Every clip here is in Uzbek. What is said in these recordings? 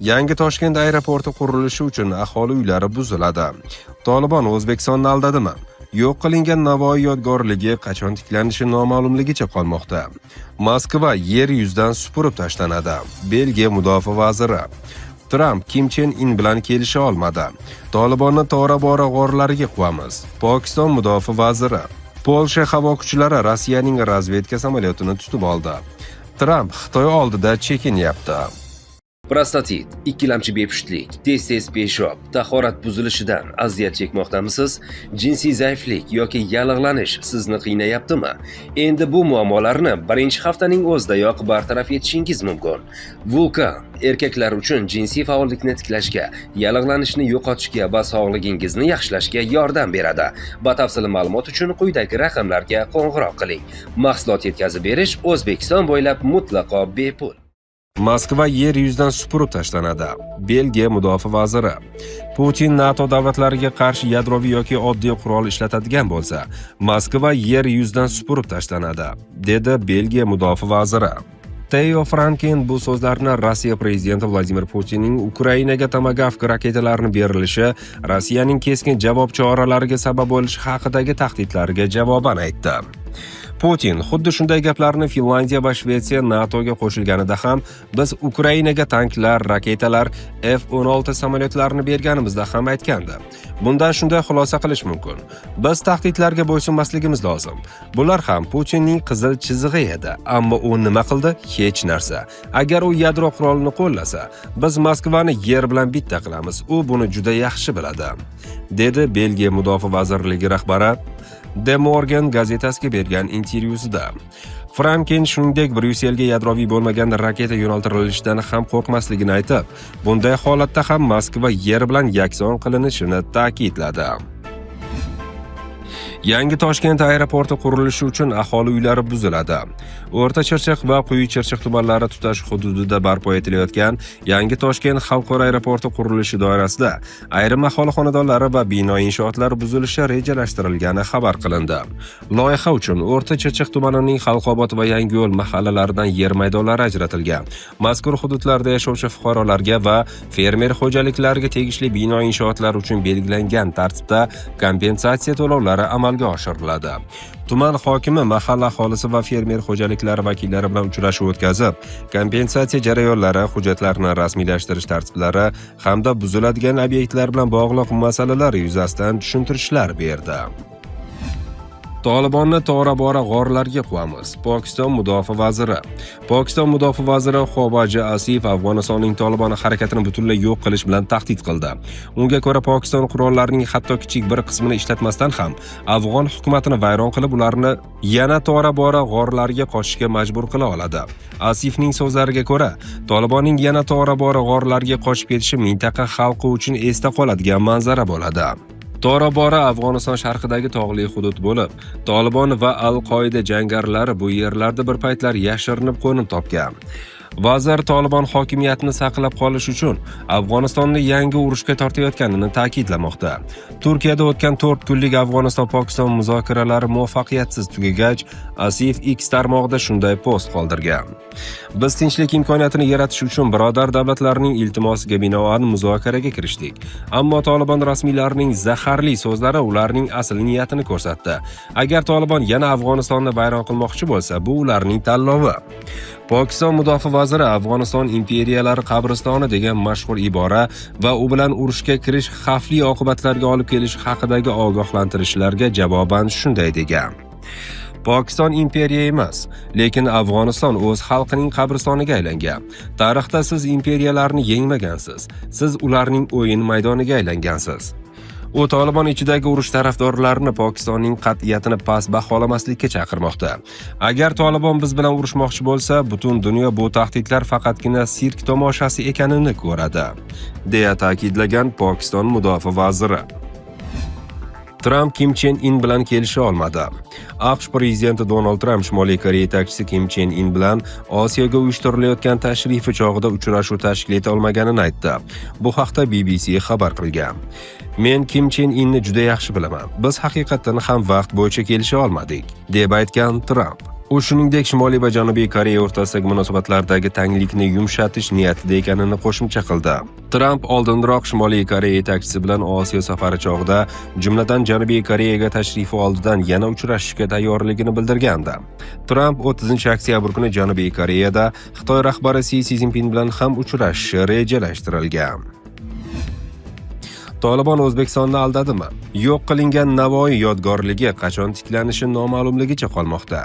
Yangi Toshkent aeroporti qurilishi uchun aholi uylari buziladi. Tolibon O'zbekistonni aldadimi? Yo'q qilingan Navoiy yodgorligi qachon tiklanishi noma'lumligicha qolmoqda. Moskva yer yuzidan supurib tashlanadi. Belgiya mudofaa vaziri. Tramp Kim Chen In bilan kelisha olmadi. Tolibonni tora-bora g'orlariga quvamiz. Pokiston mudofaa vaziri. Polsha havo kuchlari Rossiyaning razvedka samolyotini tutib oldi. Tramp Xitoy oldida chekinyapti. Prostatit, ikkilamchi bepushtlik, tez peshob, tahorat buzilishidan aziyat chekmoqdamisiz? Jinsiy zaiflik yoki yallig'lanish sizni qiynayaptimi? Endi bu muammolarni birinchi haftaning o'zidayoq bartaraf etishingiz mumkin. Vulkan erkaklar uchun jinsiy faollikni tiklashga, yallig'lanishni yo'qotishga va sog'lig'ingizni yaxshilashga yordam beradi. Batafsil ma'lumot uchun quyidagi raqamlarga qo'ng'iroq qiling. Mahsulot yetkazib berish O'zbekiston bo'ylab mutlaqo bepul. Moskva yer yuzidan supurib tashlanadi. Belgiya mudofaa vaziri. Putin NATO davlatlariga qarshi yadroviy yoki oddiy qurol ishlatadigan bo'lsa, Moskva yer yuzidan supurib tashlanadi, dedi Belgiya mudofaa vaziri. Theo Franken bu so'zlarni Rossiya prezidenti Vladimir Putinning Ukrainaga tomogavk raketalarini berilishi, Rossiyaning keskin javob choralariga sabab bo'lishi haqidagi tahdidlarga javoban aytdi. Putin xuddi shunday gaplarni Finlandiya va Shvetsiya NATOga qo'shilganida ham biz Ukrainaga tanklar, raketalar, F-16 samolyotlarini berganimizda ham aytgandi. Bundan shunday xulosa qilish mumkin. Biz tahdidlarga bo'ysunmasligimiz lozim. Bular ham Putinning qizil chizig'i edi, ammo u nima qildi? Hech narsa. Agar u yadro qurolini qo'llasa, biz Moskvani yer bilan bitta qilamiz. U buni juda yaxshi biladi, dedi Belgiya mudofaa vazirligi rahbari De Morgan gazetasiga bergan intervyusida. Franken shuningdek Bryusselga yadroviy bo'lmagan raketa yo'naltirilishidan ham qo'rqmasligini aytib, bunday holatda ham Moskva yer bilan yakson qilinishini ta'kidladi. Yangi Toshkent aeroporti qurilishi uchun aholi uylari buziladi. O'rta Chirchiq va Quyi Chirchiq tumanlari tutash hududida barpo etilayotgan Yangi Toshkent xalqaro aeroporti qurilishi doirasida ayrim aholi xonadonlari va bino inshootlari buzilishi rejalashtirilgani xabar qilindi. Loyiha uchun O'rta Chirchiq tumanining Xalqobod va Yangiyo'l mahallalaridan yer maydonlari ajratilgan. Mazkur hududlarda yashovchi fuqarolarga va fermer xo'jaliklariga tegishli bino inshootlari uchun belgilangan tartibda kompensatsiya to'lovlari amalga oshiriladi. Tuman hokimi mahalla aholisi va fermer xo'jaliklari vakillari bilan uchrashuv o'tkazib, kompensatsiya jarayonlari, hujjatlarni rasmiylashtirish tartiblari hamda buziladigan obyektlar bilan bog'liq masalalar yuzasidan tushuntirishlar berdi. Tolibonni tora-bora g'orlarga quvamiz. Pokiston mudofaa vaziri. Pokiston mudofaa vaziri Xobaji Asif Afg'onistonning Tolibon harakatini butunlay yo'q qilish bilan tahdid qildi. Unga ko'ra Pokiston qurollarining hatto kichik bir qismini ishlatmasdan ham Afg'on hukumatini vayron qilib, ularni yana tora-bora g'orlarga qochishga majbur qila oladi. Asifning so'zlariga ko'ra, Tolibonning yana tora-bora g'orlarga qochib ketishi mintaqa xalqi uchun esda qoladigan manzara bo'ladi. Tora-bora Afg'oniston sharqidagi tog'li hudud bo'lib, Tolibon va Al-Qoida jangarilari bu yerlarda bir paytlar yashirinib qo'nim topgan. Vazir Tolibon hokimiyatini saqlab qolish uchun Afg'onistonni yangi urushga tortayotganini ta'kidlamoqda. Turkiyada o'tgan 4 kunlik Afg'oniston-Pokiston muzokaralari muvaffaqiyatsiz tugagach, Asif X tarmog'ida shunday post qoldirgan. Biz tinchlik imkoniyatini yaratish uchun birodar davlatlarning iltimosiga binoan muzokaraga kirishdik. Ammo Tolibon rasmiylarining zaharli so'zlari ularning asl niyatini ko'rsatdi. Agar Tolibon yana Afg'onistonni vayron qilmoqchi bo'lsa, bu ularning tanlovi. Pokiston mudofaa vaziri Afg'oniston imperiyalari qabristoni degan mashhur ibora va u bilan urushga kirish xavfli oqibatlarga olib kelishi haqidagi ogohlantirishlarga javoban shunday degan. Pokiston imperiya emas, lekin Afg'oniston o'z xalqining qabristoniga aylangan. Tarixda siz imperiyalarni yengmagansiz. Siz ularning o'yin maydoniga aylangansiz. U Tolibon ichidagi urush tarafdorlarini Pokistonning qat'iyatini past baholamaslikka chaqirmoqda. Agar Tolibon biz bilan urushmoqchi bo'lsa, butun dunyo bu tahdidlar faqatgina sirk tomoshasi ekanini ko'radi, deya ta'kidlagan Pokiston mudofaa vaziri. Tramp Kim Chen In bilan kelisha olmadi. AQSh prezidenti Donald Tramp Shimoliy Koreya yetakchisi Kim Chen In bilan Osiyoga uyushtirilayotgan tashrifi chog'ida uchrashuv tashkil eta olmaganini aytdi. Bu haqda BBC xabar qilgan. Men Kim Chen Inni juda yaxshi bilaman. Biz haqiqatan ham vaqt bo'yicha kelisha olmadik, deb aytgan Tramp. U shuningdek Shimoliy va Janubiy Koreya o'rtasidagi munosabatlardagi tanglikni yumshatish niyatida ekanini qo'shimcha qildi. Tramp oldinroq Shimoliy Koreya yetakchisi bilan Osiyo safari chog'ida, jumladan Janubiy Koreyaga tashrifi oldidan yana uchrashishga tayyorligini bildirgandi. Tramp 30-oktyabr kuni Janubiy Koreyada Xitoy rahbari Si Szinpin bilan ham uchrashishi rejalashtirilgan. Tolibon O'zbekistonni aldadimi? Yo'q qilingan Navoiy yodgorligi qachon tiklanishi noma'lumligicha qolmoqda.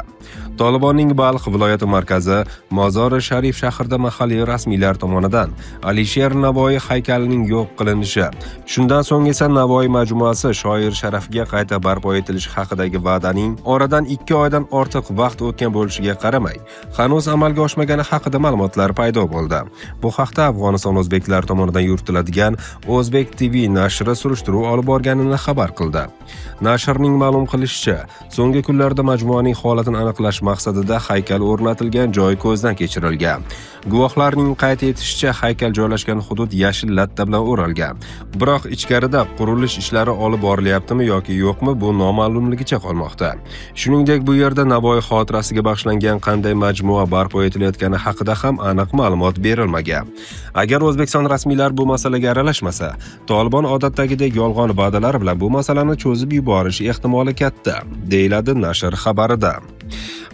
Tolibonning Balx viloyati markazi Mozori Sharif shahrida mahalliy rasmiylar tomonidan Alisher Navoiy haykalining yo'q qilinishi, shundan so'ng esa Navoiy majmuasi shoir sharafiga qayta barpo etilishi haqidagi va'daning oradan 2 oydan ortiq vaqt o'tgan bo'lishiga qaramay, hanuz amalga oshmagani haqida ma'lumotlar paydo bo'ldi. Bu haqda Afg'oniston o'zbeklar tomonidan yuritiladigan O'zbek TV nashri surishtiruv olib borganini xabar qildi. Nashrning ma'lum qilishicha, so'nggi kunlarda majmuaning holatini aniqlash maqsadida haykal o'rnatilgan joy ko'zdan kechirilgan. Guvohlarning qayd etishicha, haykal joylashgan hudud yashil latta bilan o'ralgan. Biroq ichkarida qurilish ishlari olib borilyaptimi yoki yo'qmi, bu noma'lumligicha qolmoqda. Shuningdek, bu yerda Navoiy xotirasiga bag'ishlangan qanday majmua barpo etilayotgani haqida ham aniq ma'lumot berilmagan. Agar O'zbekiston rasmiylari bu masalaga aralashmasa, Tolibon odatdagidek yolg'on va'dalar bilan bu masalani cho'zib yuborish ehtimoli katta, deyiladi nashr xabarida.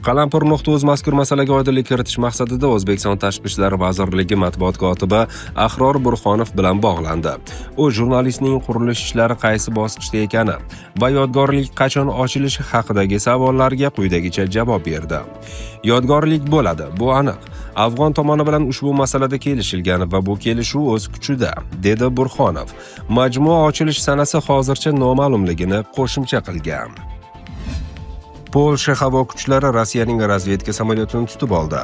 Qalampur.uz mazkur masalaga oydinlik kiritish maqsadida O'zbekiston Tashqi ishlar vazirligi matbuot kotibi Ahror Burxonov bilan bog'landi. U jurnalistning qurilish ishlari qaysi bosqichda ekani va yodgorlik qachon ochilishi haqidagi savollarga quyidagicha javob berdi. Yodgorlik bo'ladi, bu aniq. Afg'on tomoni bilan ushbu masalada kelishilgan va bu kelishuv o'z kuchida, dedi Burxonov. Majmua ochilish sanasi hozircha noma'lumligini qo'shimcha qilgan. Polsha havo kuchlari Rossiyaning razvedka samolyotini tutib oldi.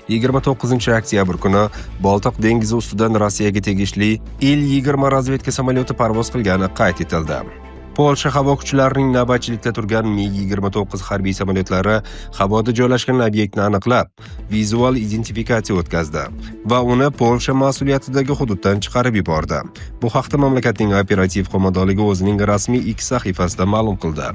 29-oktyabr kuni Boltiq dengizi ustidan Rossiyaga tegishli Il-20 razvedka samolyoti parvoz qilgani qayd etildi. Polsha havo kuchlarining navbatchilikda turgan Mi-29 harbiy samolyotlari havoda joylashgan obyektni aniqlab, vizual identifikatsiya o'tkazdi va uni Polsha mas'uliyatidagi hududdan chiqarib yubordi. Bu haqda mamlakatning operativ qo'mondonligi o'zining rasmiy X sahifasida ma'lum qildi.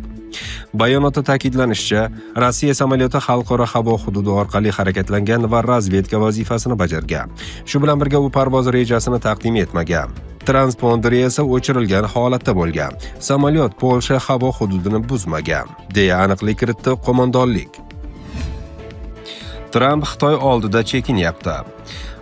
Bayonotda ta'kidlanishicha, Rossiya samolyoti xalqaro havo hududi orqali harakatlangan va razvedka vazifasini bajargan. Shu bilan birga u parvoz rejasini taqdim etmagan. Transponderi esa o'chirilgan holatda bo'lgan. Samolyot Polsha havo hududini buzmagan, deya aniqlik kiritdi qo'mondonlik. Tramp Xitoy oldida chekinyapti.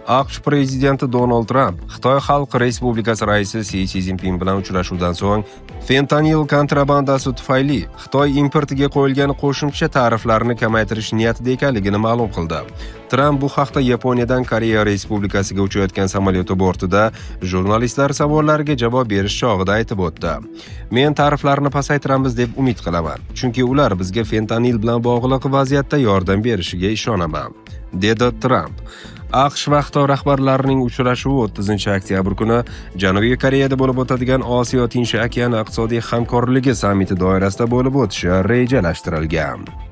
AQSh prezidenti Donald Tramp Xitoy Xalq Respublikasi raisi Si Szinpin bilan uchrashuvdan so'ng fentanil kontrabandasi tufayli Xitoy importiga qo'yilgan qo'shimcha tariflarni kamaytirish niyatida ekanligini ma'lum qildi. Tramp bu haqda Yaponiyadan Koreya Respublikasiga uchayotgan samolyoti bortida jurnalistlar savollariga javob berish chog'ida aytib o'tdi. Men tariflarni pasaytiramiz deb umid qilaman, chunki ular bizga fentanil bilan bog'liq vaziyatda yordam berishiga ishonaman, dedi Tramp. AQSh va Xitoy rahbarlarining uchrashuvi 30-oktyabr kuni Janubiy Koreyada bo'lib o'tadigan Osiyo Tinch okeani iqtisodiy hamkorligi sammiti doirasida bo'lib o'tishi rejalashtirilgan.